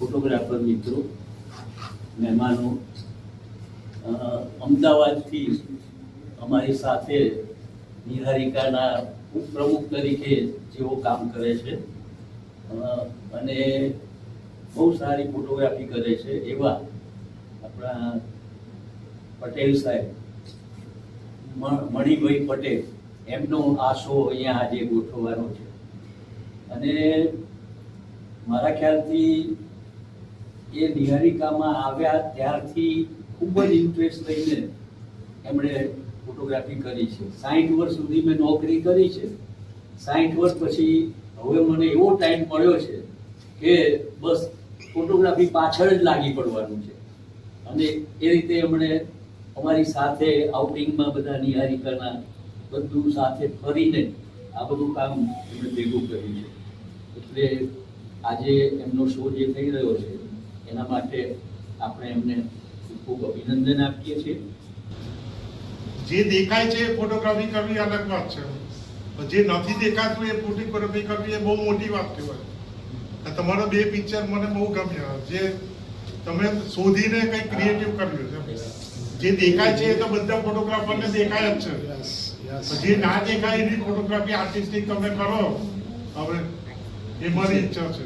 Photographer મિત્રો, મહેમાનો, અમદાવાદથી અમારી સાથે નિહારિકાના ઉપપ્રમુખ તરીકે જેઓ કામ કરે છે અને બહુ સારી ફોટોગ્રાફી કરે છે એવા આપણા પટેલ સાહેબ, મણિભાઈ પટેલ, એમનો આ શો અહીંયા આજે ગોઠવવાનો છે. અને મારા ખ્યાલથી એ નિહારિકામાં આવ્યા ત્યારથી ખૂબ જ ઇન્ટરેસ્ટ લઈને એમણે ફોટોગ્રાફી કરી છે. 60 વર્ષ સુધી મેં નોકરી કરી છે. 60 વર્ષ પછી હવે મને એવો ટાઈમ મળ્યો છે કે બસ ફોટોગ્રાફી પાછળ જ લાગી પડવાનું છે. અને એ રીતે એમણે અમારી સાથે આઉટિંગમાં બધા નિહારિકાના બધું સાથે ફરીને આ બધું કામ એમણે ભેગું કર્યું છે. એટલે આજે એમનો શો જે થઈ રહ્યો છે એના માટે આપણે એમને ખૂબ અભિનંદન આપીએ છીએ. જે દેખાય છે એ ફોટોગ્રાફી કરવી અલગ વાત છે, જે નથી દેખાતું એ ફોટોગ્રાફી કરવી એ બહુ મોટી વાત કહેવાય. તમારા બે પિક્ચર મને બહુ ગમ્યા, જે તમે શોધીને કંઈક ક્રિએટિવ કર્યું છે. જે દેખાય છે એ તો બધા ફોટોગ્રાફરને દેખાય જ છે, જે ના દેખાય એની ફોટોગ્રાફી આર્ટિસ્ટિક તમે કરો, હવે એ મારી ઈચ્છા છે.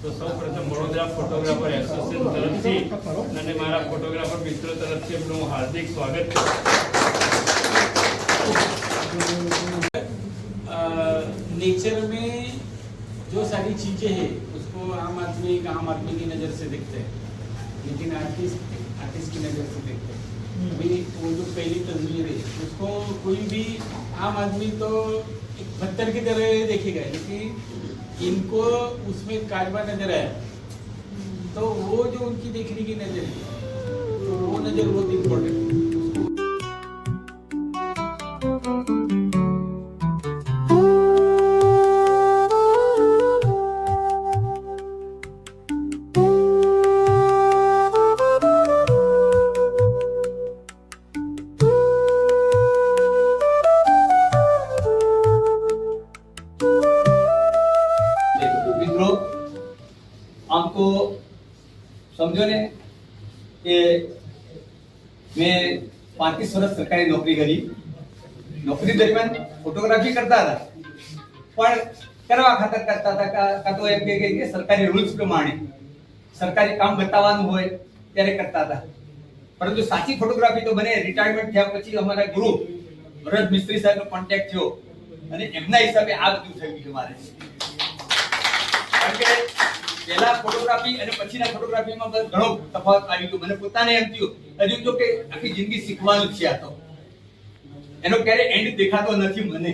તો સૌપ્રથમ વડોદરા ફોટોગ્રાફર એસોસિએશન તરફથી અને મારા ફોટોગ્રાફર મિત્રો તરફથી એમનું હાર્દિક સ્વાગત છે. नेचर में जो सारी चीजें हैं उसको आम आदमी की नज़र से देखते हैं, लेकिन आर्टिस्ट की नज़र से देखते हैं. भाई वो जो पहली तस्वीर है उसको कोई भी आम आदमी तो एक पत्थर की तरह देखेगा, लेकिन इनको उसमें काजबा नजर आया तो वो जो उनकी देखने की नजर है तो वो नजर बहुत इम्पोर्टेंट है. આમ તો સમજો ને કે મેં 35 વર્ષ સરકારી નોકરી કરી. નોકરી દરમિયાન ફોટોગ્રાફી કરતા હતા, પણ કરવા ખાતર કરતા હતા, કાં તો એમ કે સરકારી રૂલ્સ પ્રમાણે સરકારી કામ બતાવવાનું હોય ત્યારે કરતા હતા. પરંતુ સાચી ફોટોગ્રાફી તો મને રિટાયરમેન્ટ થયા પછી અમારા ગુરુ ભરત મિસ્ત્રી સાહેબનો કોન્ટેક્ટ થયો અને એમના હિસાબે આ બધું થયું છે મારે. કારણ કે પહેલા ફોટોગ્રાફી અને પછીના ફોટોગ્રાફીમાં ઘણો તફાવત આવી ગયો. મને પોતાને એમ થયું હજુ તો કે આખી જિંદગી શીખવાનું છે, આ તો એનો ક્યારે એન્ડ દેખાતો નથી મને.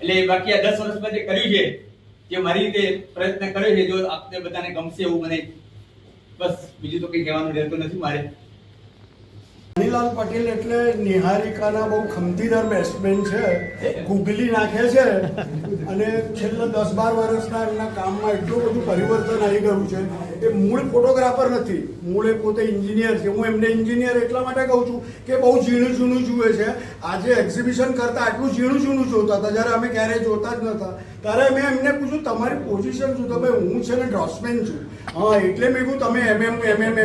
એટલે બાકી આ 10 વર્ષમાં જે કર્યું છે, જે મારી રીતે પ્રયત્ન કર્યો છે, જો આપને બધાને ગમશે એવું મને બસ બીજું તો કંઈ કહેવાનું રહેતું નથી મારે. મણિલાલ પટેલ એટલે નિહારિકાના બહુ ખમતીદાર બેટ્સમેન છે, ગુગલી નાખે છે અને છેલ્લા 10-12 વર્ષના એમના કામમાં એટલું બધું પરિવર્તન આવી ગયું છે. એ મૂળ ફોટોગ્રાફર નથી, મૂળ એ પોતે એન્જિનિયર છે. હું એમને એન્જિનિયર એટલા માટે કહું છું કે બહુ ઝીણું જૂનું જુએ છે. આજે એક્ઝિબિશન કરતા આટલું ઝીણું જૂનું જોતા હતા, જ્યારે અમે ક્યારેય જોતા જ નહોતા. ત્યારે મેં એમને પૂછ્યું તમારી પોઝિશન શું? તો ભાઈ હું છે ને ડ્રોસમેન છું. હા, એટલે મેં કહ્યું તમે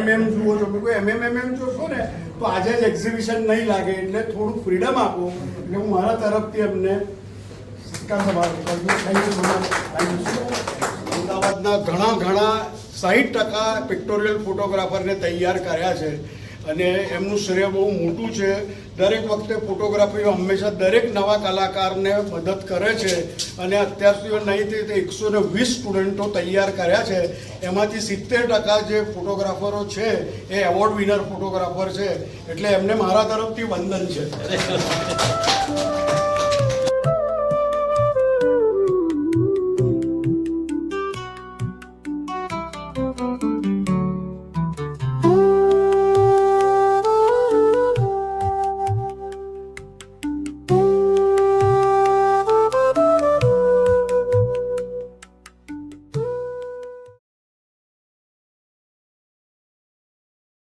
એમએમ જુઓ છો. મેં કહ્યું એમએમ જોશો ને તો આજે જ એક્ઝિબિશન નહીં લાગે, એટલે થોડું ફ્રીડમ આપો. એટલે હું મારા તરફથી એમને સત્કાર સમારોહ કરજો. Thank you so much. અમદાવાદના ઘણા 60% પિક્ટોરિયલ ફોટોગ્રાફરને તૈયાર કર્યા છે અને એમનું શ્રેય બહુ મોટું છે. દરેક વખતે ફોટોગ્રાફી હંમેશા દરેક નવા કલાકારને મદદ કરે છે અને અત્યાર સુધી નહીં તે 120 સ્ટુડન્ટો તૈયાર કર્યા છે. એમાંથી 70% જે ફોટોગ્રાફરો છે એ એવોર્ડ વિનર ફોટોગ્રાફર છે, એટલે એમને મારા તરફથી વંદન છે.